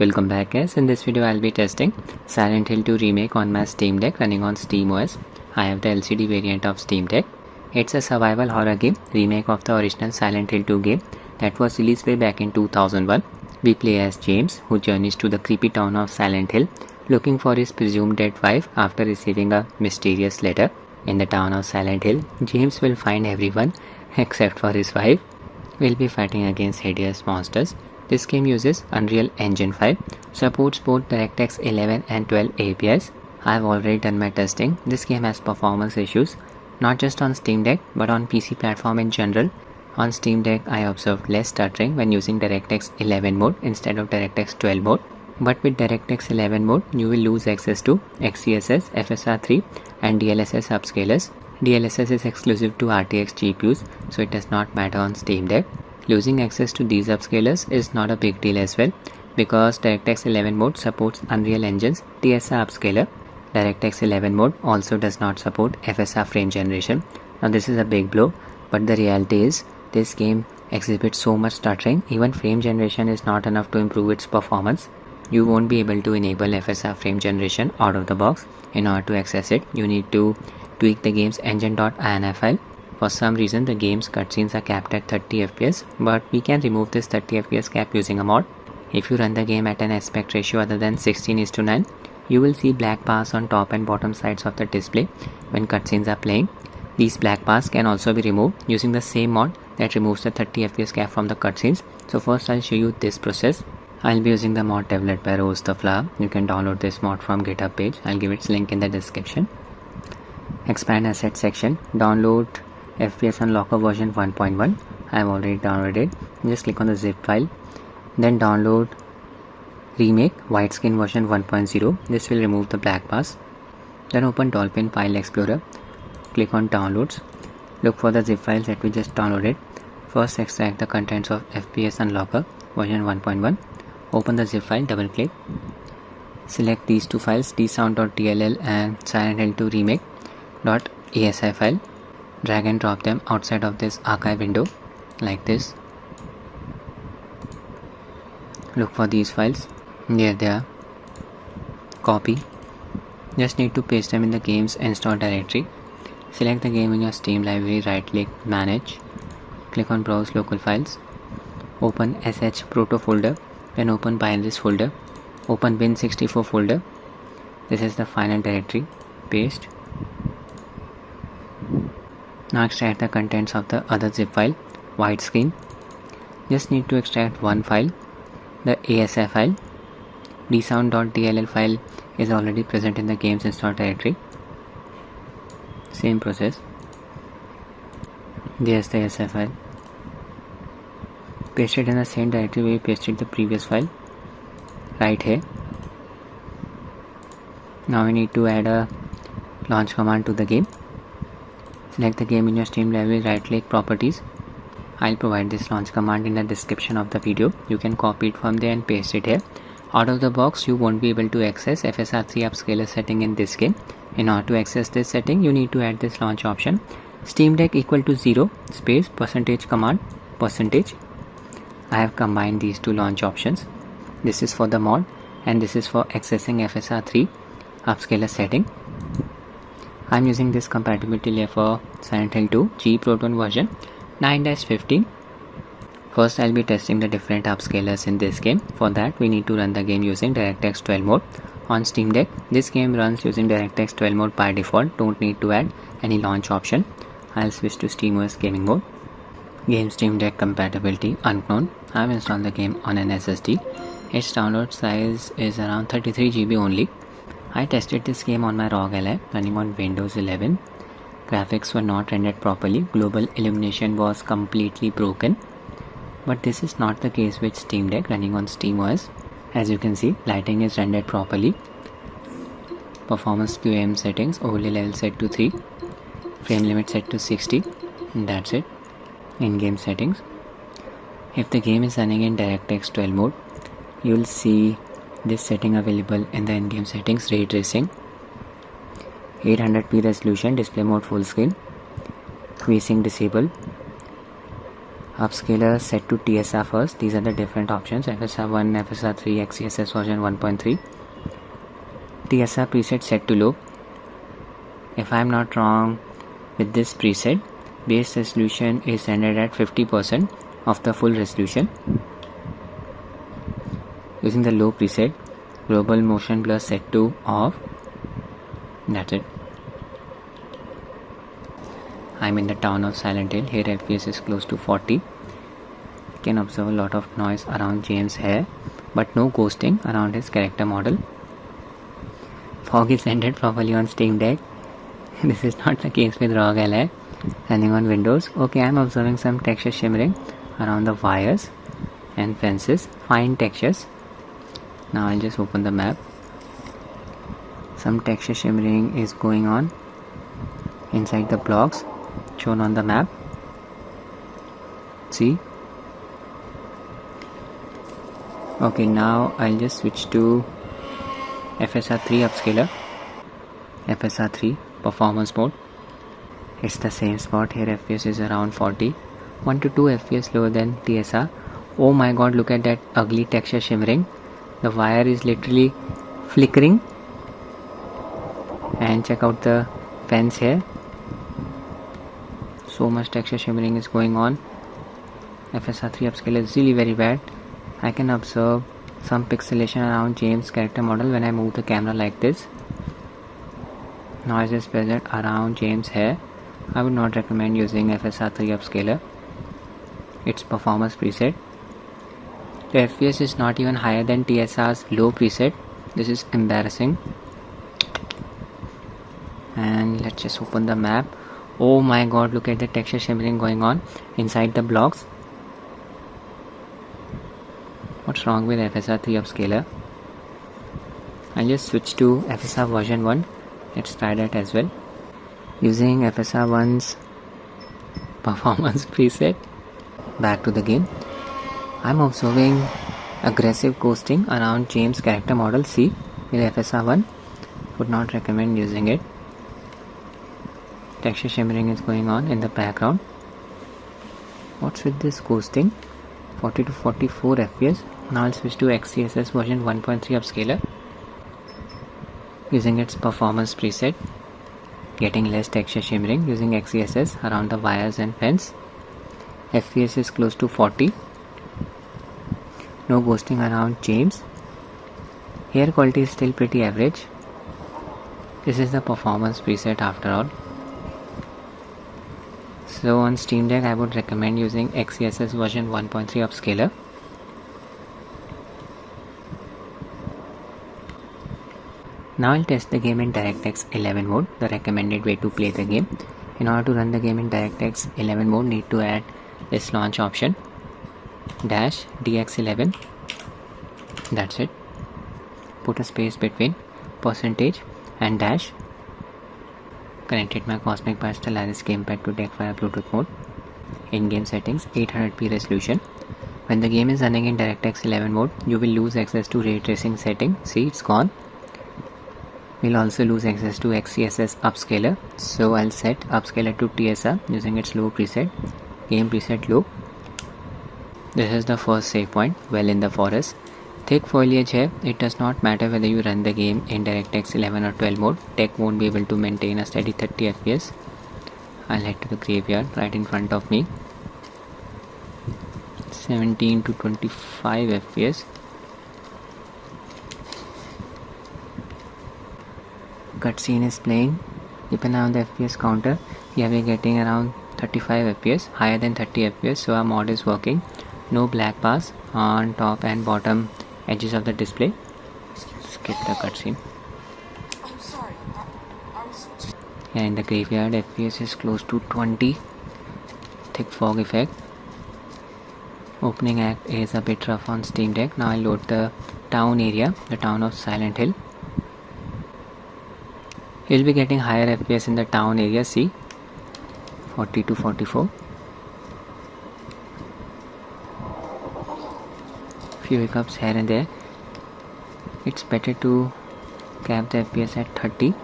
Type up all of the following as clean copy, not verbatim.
Welcome back guys. In this video I'll be testing Silent Hill 2 Remake on my Steam Deck running on SteamOS. I have the LCD variant of Steam Deck. It's a survival horror game, remake of the original Silent Hill 2 game that was released way back in 2001. We play as James, who journeys to the creepy town of Silent Hill looking for his presumed dead wife after receiving a mysterious letter. In the town of Silent Hill, James will find everyone except for his wife. We'll be fighting against hideous monsters. This game uses Unreal Engine 5, supports both DirectX 11 and 12 APIs. I've already done my testing. This game has performance issues, not just on Steam Deck but on PC platform in general. On Steam Deck, I observed less stuttering when using DirectX 11 mode instead of DirectX 12 mode. But with DirectX 11 mode, you will lose access to XeSS, FSR3 and DLSS Upscalers. DLSS is exclusive to RTX GPUs, so it does not matter on Steam Deck. Losing access to these upscalers is not a big deal as well, because DirectX 11 mode supports Unreal Engine's TSR upscaler. DirectX 11 mode also does not support FSR frame generation. Now this is a big blow, but the reality is this game exhibits so much stuttering, even frame generation is not enough to improve its performance. You won't be able to enable FSR frame generation out of the box. In order to access it, you need to tweak the game's engine.ini file. For some reason, the game's cutscenes are capped at 30 FPS, but we can remove this 30 FPS cap using a mod. If you run the game at an aspect ratio other than 16:9, you will see black bars on top and bottom sides of the display when cutscenes are playing. These black bars can also be removed using the same mod that removes the 30 FPS cap from the cutscenes. So first I'll show you this process. I'll be using the mod developed by Rose the Flower. You can download this mod from GitHub page. I'll give its link in the description. Expand asset section. Download FPS Unlocker version 1.1. I have already downloaded it. Just click on the zip file. Then download Remake widescreen version 1.0. This will remove the black bars. Then open Dolphin File Explorer. Click on Downloads. Look for the zip files that we just downloaded. First extract the contents of FPS Unlocker version 1.1. Open the zip file, double click. Select these two files, dsound.dll and Silent Hill 2 Remake.asi file. Drag and drop them outside of this archive window like this. Look for these files. There they are. Copy. Just need to paste them in the game's install directory. Select the game in your Steam library, right click, manage. Click on browse local files. Open sh proto folder. Then open binaries folder. Open bin64 folder. This is the final directory. Paste. Now extract the contents of the other zip file, widescreen. Just need to extract one file, the ASI file. dsound.dll file is already present in the game's install directory. Same process. There's the ASI file. Paste it in the same directory where we pasted the previous file, right here. Now we need to add a launch command to the game. Select the game in your Steam library, right click, properties. I'll provide this launch command in the description of the video. You can copy it from there and paste it here. Out of the box, you won't be able to access FSR3 upscaler setting in this game. In order to access this setting, you need to add this launch option. Steam Deck equal to 0 space percentage command percentage. I have combined these two launch options. This is for the mod and this is for accessing FSR3 upscaler setting. I'm using this compatibility layer for Silent Hill 2 G Proton version 9-15. First I'll be testing the different upscalers in this game. For that we need to run the game using DirectX 12 mode. On Steam Deck, this game runs using DirectX 12 mode by default. Don't need to add any launch option. I'll switch to SteamOS gaming mode. Game Steam Deck compatibility unknown. I've installed the game on an SSD. Its download size is around 33 GB only. I tested this game on my ROG Ally running on Windows 11. Graphics were not rendered properly. Global illumination was completely broken. But this is not the case with Steam Deck running on SteamOS. As you can see, lighting is rendered properly. Performance QAM settings, overlay level set to 3. Frame limit set to 60. And that's it. In-game settings. If the game is running in DirectX 12 mode, you will see this setting available in the in-game settings. Ray tracing, 800p resolution, display mode full screen, VSync disable, Upscalers set to TSR first. These are the different options: FSR1, FSR3, XeSS version 1.3. TSR preset set to low. If I am not wrong with this preset, base resolution is rendered at 50% of the full resolution. Using the low preset, global motion blur set to off. That's it. I'm in the town of Silent Hill. Here FPS is close to 40. You can observe a lot of noise around James' hair, but no ghosting around his character model. Fog is rendered properly on Steam Deck. This is not the case with ROG Ally running on Windows. Okay, I'm observing some texture shimmering around the wires and fences. Fine textures. Now I'll just open the map. Some texture shimmering is going on inside the blocks shown on the map. See? Okay, now I'll just switch to FSR3 upscaler. FSR3 performance mode. It's the same spot. Here FPS is around 40. 1 to 2 FPS lower than TSR. Oh my god, look at that ugly texture shimmering. The wire is literally flickering. And check out the fence here. So much texture shimmering is going on. FSR3 upscaler is really very bad. I can observe some pixelation around James' character model when I move the camera like this. Noise is present around James' hair. I would not recommend using FSR3 upscaler. It's performance preset. The FPS is not even higher than TSR's low preset. This is embarrassing. And let's just open the map. Oh my god, look at the texture shimmering going on inside the blocks. What's wrong with FSR3 upscaler? I'll just switch to FSR version 1. Let's try that as well. Using FSR1's performance preset. Back to the game. I'm observing aggressive ghosting around James' character model C with FSR1. Would not recommend using it. Texture shimmering is going on in the background. What's with this ghosting? 40 to 44 FPS. Now I'll switch to XeSS version 1.3 upscaler. Using its performance preset. Getting less texture shimmering using XeSS around the wires and fence. FPS is close to 40. No ghosting around James. Hair quality is still pretty average. This is the performance preset after all. So on Steam Deck I would recommend using XeSS version 1.3 upscaler. Now I'll test the game in DirectX 11 mode, the recommended way to play the game. In order to run the game in DirectX 11 mode, need to add this launch option -DX11. That's it. Put a space between % and dash. Connected my Cosmic by Stellaris gamepad to deck via Bluetooth mode. In-game settings 800p resolution. When the game is running in DirectX 11 mode, you will lose access to ray tracing setting. See, it's gone. We'll also lose access to XeSS upscaler. So I'll set upscaler to TSR using its low preset. Game preset low. This is the first save point, well in the forest. Thick foliage here. It does not matter whether you run the game in DirectX 11 or 12 mode. Tech won't be able to maintain a steady 30 FPS. I'll head to the graveyard right in front of me. 17 to 25 FPS. Cutscene is playing. Keep an eye on the FPS counter. Here we're getting around 35 FPS, higher than 30 FPS, so our mod is working. No black bars on top and bottom edges of the display. Skip the cutscene. I'm sorry. Yeah, in the graveyard FPS is close to 20. Thick fog effect. Opening act is a bit rough on Steam Deck. Now I'll load the town area, the town of Silent Hill. You'll be getting higher FPS in the town area. See, 40 to 44. Few hiccups here and there. It's better to cap the FPS at 30.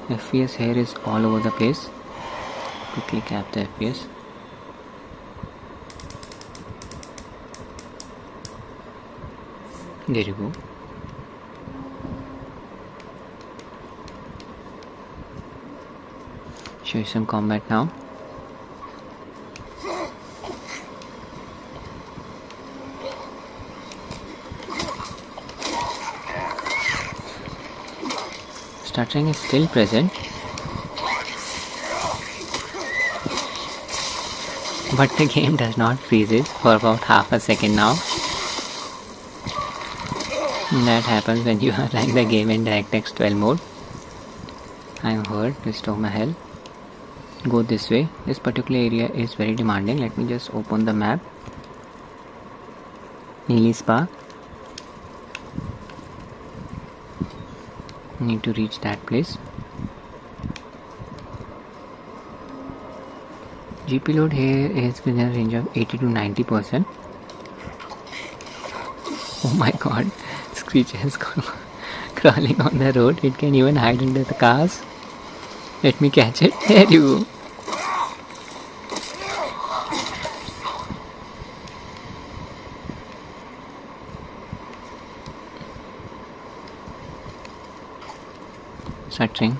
FPS here is all over the place. Quickly cap the FPS. There you go. Show you some combat now. Stuttering is still present, but the game does not freezes for about half a second now. That happens when you are running the game in DirectX 12 mode. I'm hurt, restore my health. Go this way. This particular area is very demanding. Let me just open the map. Neely Spa. Need to reach that place. GP load here is within a range of 80 to 90%. Oh my god, this creature is crawling on the road. It can even hide under the cars. Let me catch it. There you go. Stuttering.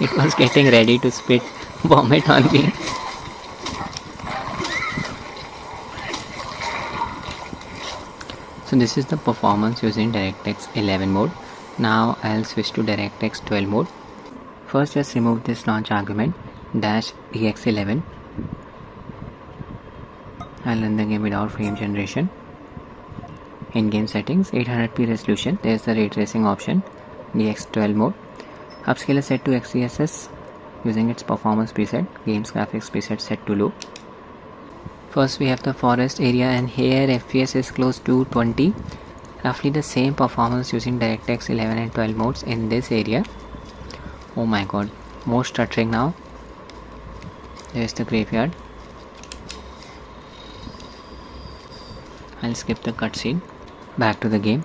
It was getting ready to spit vomit on me. So this is the performance using DirectX 11 mode. Now I'll switch to DirectX 12 mode. First just remove this launch argument -DX11. I'll run the game without frame generation. In-game settings, 800p resolution. There's the ray tracing option. DX12 mode. Upscaler set to XeSS using its performance preset. Games graphics preset set to low. First we have the forest area, and here FPS is close to 20. Roughly the same performance using DirectX 11 and 12 modes in this area. Oh my god, more stuttering now. There's the graveyard. I'll skip the cutscene. Back to the game.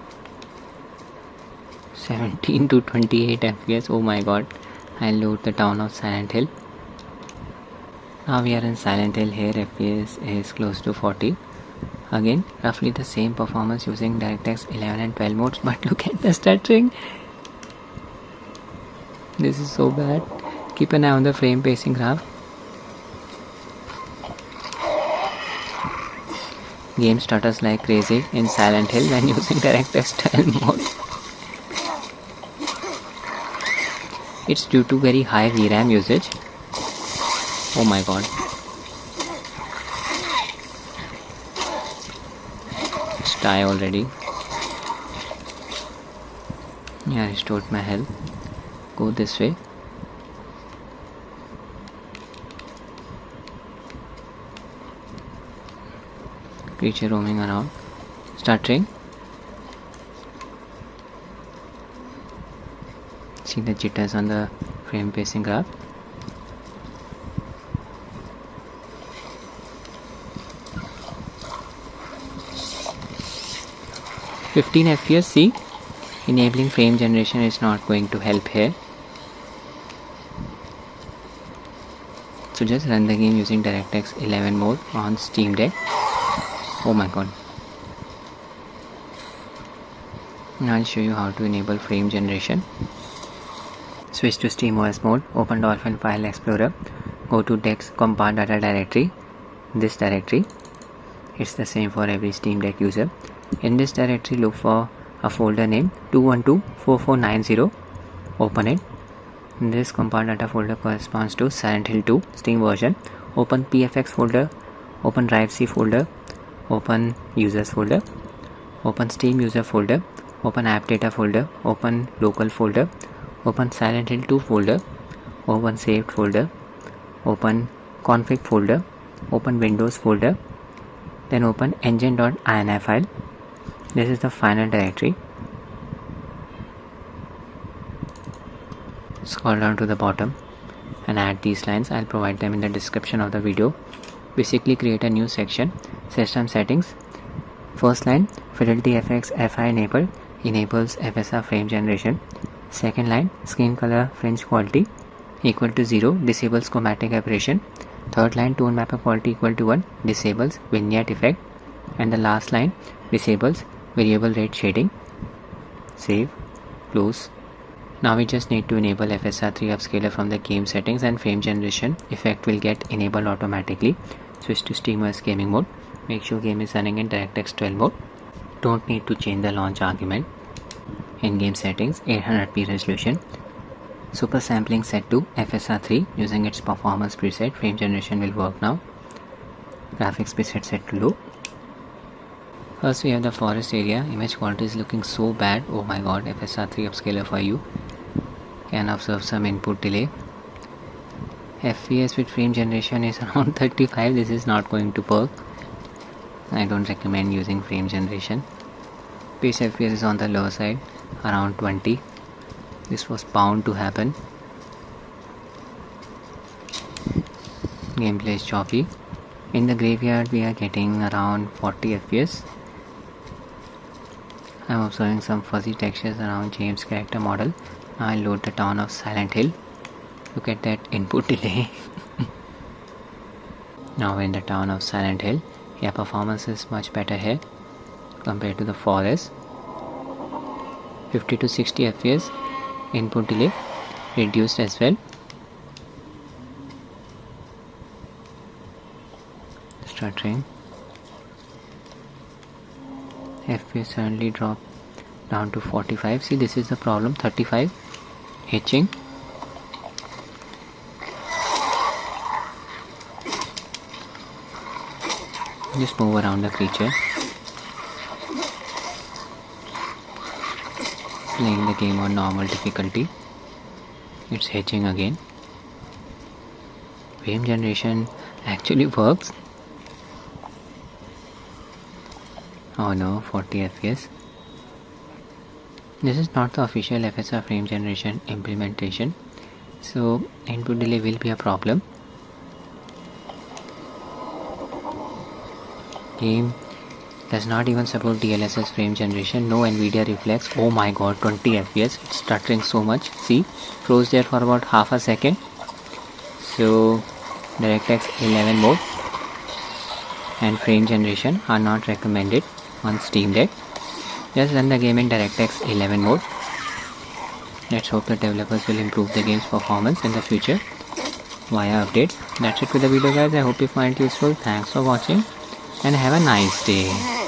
17 to 28 FPS. Oh my god. I'll load the town of Silent Hill. Now we are in Silent Hill. Here FPS is close to 40. Again, roughly the same performance using DirectX 11 and 12 modes, but look at the stuttering. This is so bad. Keep an eye on the frame pacing graph. Game stutters like crazy in Silent Hill when using DirectX 12 mode. It's due to very high VRAM usage. Oh my god. Just die already. Yeah, I restored my health. Go this way. Creature roaming around. Stuttering. See the jitters on the frame pacing graph. (15 FPS). See, enabling frame generation is not going to help here. So just run the game using DirectX 11 mode on Steam Deck. Oh my god. Now I'll show you how to enable frame generation. Switch to SteamOS mode, open Dolphin File Explorer, go to Dex Compact Data Directory, this directory. It's the same for every Steam Deck user. In this directory, look for a folder named 2124490. Open it. This Compact Data folder corresponds to Silent Hill 2 Steam version. Open PFX folder, open Drive C folder, open Users folder, open Steam User folder, open App Data folder, open Local folder, open Silent Hill 2 folder, open Saved folder, open Config folder, open Windows folder, then open engine.ini file. This is the final directory. Scroll down to the bottom and add these lines. I'll provide them in the description of the video. Basically create a new section, System Settings. First line, Fidelity FX FI enabled, enables FSR frame generation. Second line, Screen Color Fringe Quality, equal to 0 disables chromatic aberration. Third line tone mapper quality equal to 1 disables vignette effect, and the last line disables variable rate shading. Save, close. Now we just need to enable FSR3 upscaler from the game settings, and frame generation effect will get enabled automatically. Switch to SteamOS gaming mode. Make sure game is running in DirectX 12 mode. Don't need to change the launch argument. In game settings, 800p resolution. Super sampling set to FSR3 using its performance preset. Frame generation will work now. Graphics preset set to low. First we have the forest area. Image quality is looking so bad. Oh my god, FSR3 upscaler for you. Can observe some input delay. FPS with frame generation is around 35. This is not going to work. I don't recommend using frame generation. Base FPS is on the lower side, around 20. This was bound to happen. Gameplay is choppy. In the graveyard we are getting around 40 FPS. I am observing some fuzzy textures around James' character model. Now I'll load the town of Silent Hill. Look at that input delay. Now we're in the town of Silent Hill. Yeah, performance is much better here compared to the forest. 50 to 60 FPS. Input delay reduced as well. Stuttering. FPS suddenly dropped down to 45. See, this is the problem. 35. Hitching. Just move around the creature. Playing the game on normal difficulty. It's hedging again. Frame generation actually works. Oh no, 40 FPS. This is not the official FSR frame generation implementation, so input delay will be a problem. Game does not even support DLSS frame generation. No NVIDIA reflex. Oh my god, 20 FPS. It's stuttering so much. See, froze there for about half a second. So DirectX 11 mode and frame generation are not recommended on Steam Deck. Just run the game in DirectX 11 mode. Let's hope the developers will improve the game's performance in the future via updates. That's it for the video guys. I hope you find it useful. Thanks for watching and have a nice day.